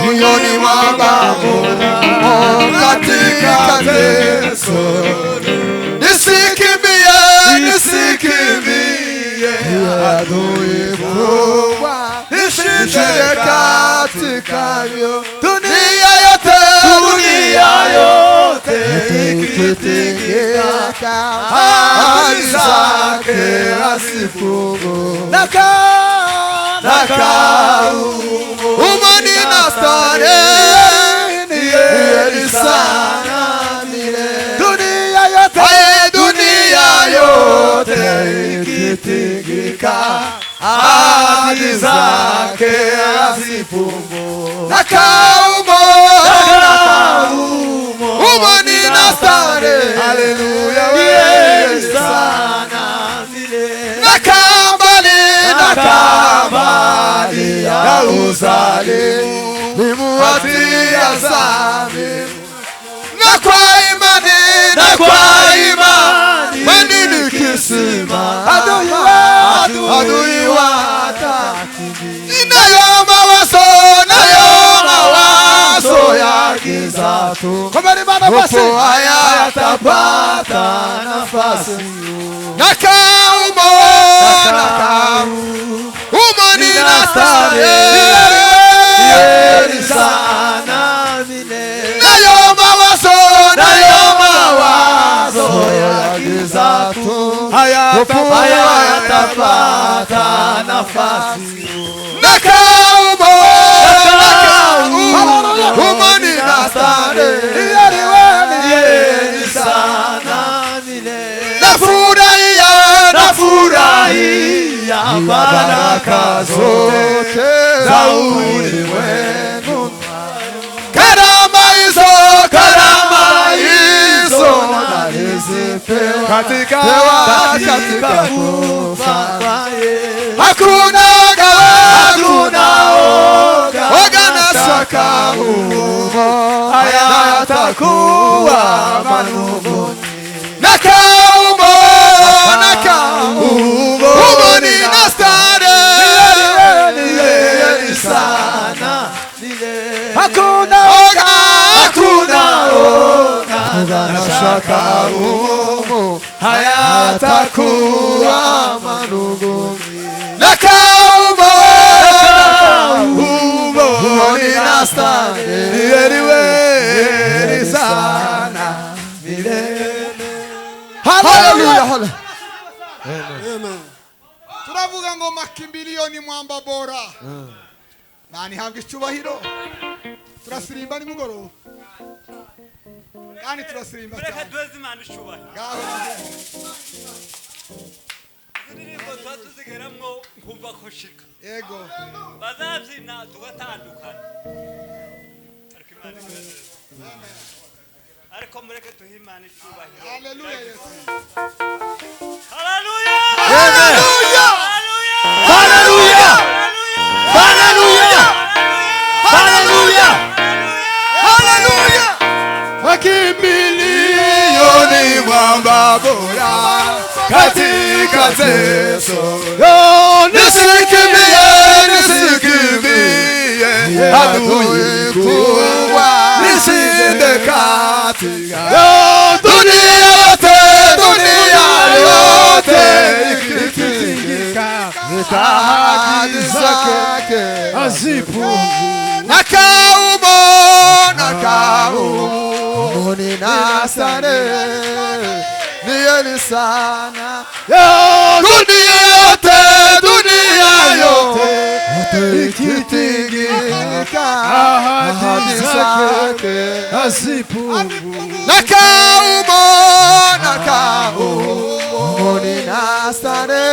Moyoni mwangu katika Yesu, nisikimbie adui mkubwa, nishinde katika dunia yote ikitikika, hadi zake asifungu umani na starehe ni heri sana milele. Dunia yote ikitingika, ahadi zake hazipunguki. Na kaumo umani na starehe, haleluya, heri sana milele. Na kambali ya Yerusalemu nimuatia zambi, na kwa imani mani nikisima adui watakini. Nayo mawazo ya giza tu, hupo hayatapata nafasi. Na kaumo umani na starehe heri sana milele. Nayo mawazo ya giza tu, hayatapata nafasi. Na kaumo umani na starehe heri sana milele. Nafurahia baraka zote za ulimwengu, karama hizo nalizipewa katika kufa kwake. Hakuna oga na shaka humo, hayatakuwa manung'uniko. Na kaumo umani na starehe heri sana milele. Hakuna oga na shaka humo, hayatakuwa manung'uniko. Na kaumo umani na starehe heri sana milele. Hallelujah. Amen. Turavuga ngo makimbilio ni mwamba bora. Nani hamwe icyubahiro. Turasirimba ni mugoro. Kandi turasirimba cyane. Reka twese Imana icyubahiro. Ndirimbo twatuzigeramwo nkumva ko shika. Yego. Bazabyina tugatandukana. Ariko Imana icyubahiro. Amen. Ariko mureke tuhe Imana icyubahiro. Hallelujah. Hallelujah. Hallelujah. Hallelujah. Hallelujah. Hallelujah. Hallelujah. Makimbilio ni mwamba bora katika Yesu. Nisikimbie adui mkubwa, nishinde katika dunia Nakaumo ninasare nieni sana dunia yote ikitingika ahadi zake hazipunguki. Nakaumo ninasare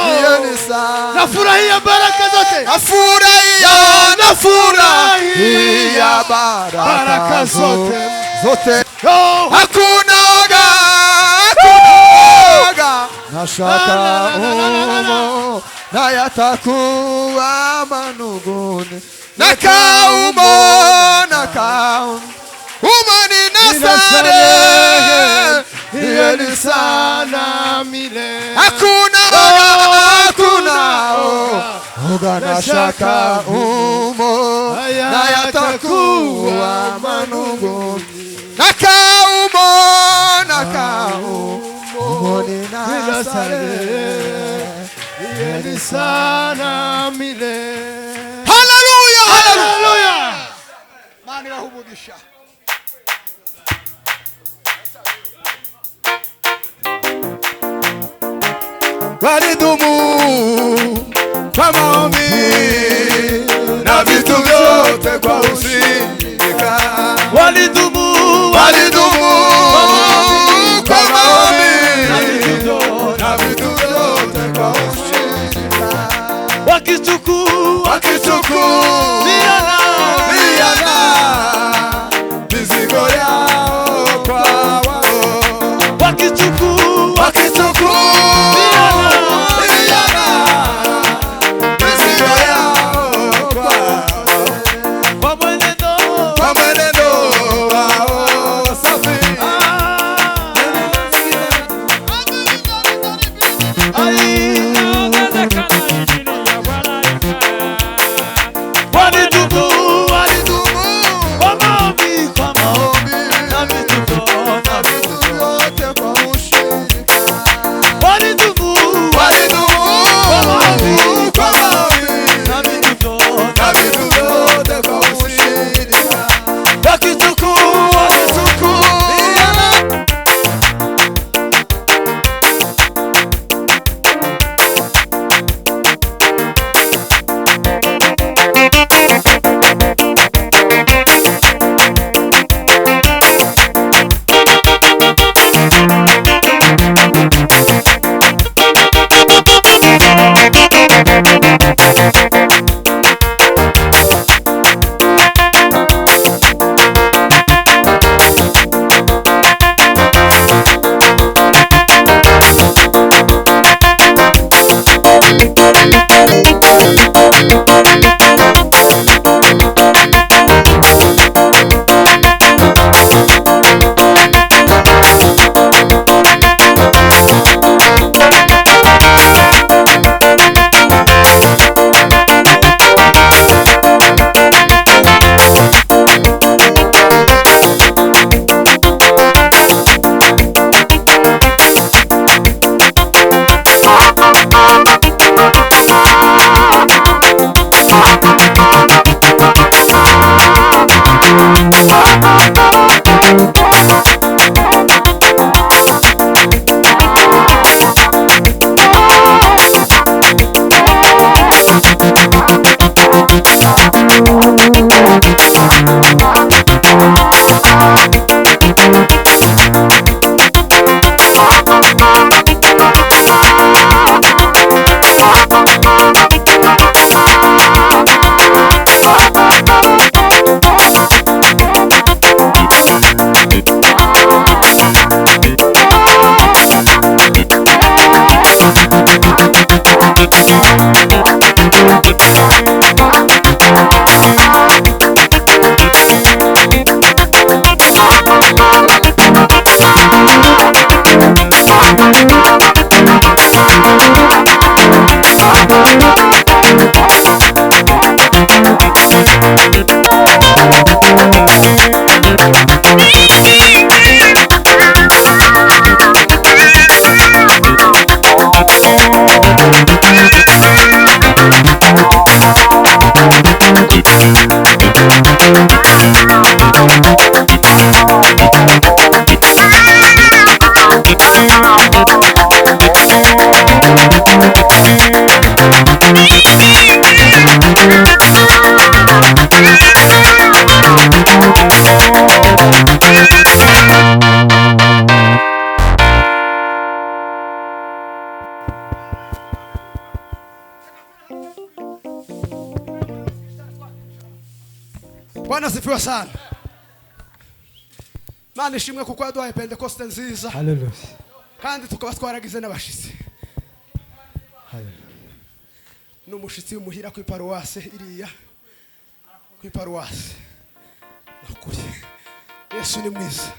nieni sana. Nafurahia baraka zote. Nafurahia baraka zote. Hakuna oga na shaka na yatakuwa manuguni. Nakaumo ninasare nieni sana milele. Hakuna oga na shaka na yatakuwa manuguni. Nakaumo ninasare nieni sana milele. Hallelujah. Mani wahumugisha. Walidumu kwa maombi na vitu vyote kwa ushirika. Walidumu kwa maombi na vitu vyote kwa ushirika. Wakichukua mizigo yao kwa wao. Wakichukua mizigo yao kwa wao. asifiwe sana. Mana ishimwe kuko yaduhaye Pentecoste nziza. Hallelujah. Kandi tukaba twaragize n'abashitsi. Hallelujah. N'umushitsi umuhira ku iparuwase iriya. Ku iparuwase. Nakuri. Yesu ni mwiza.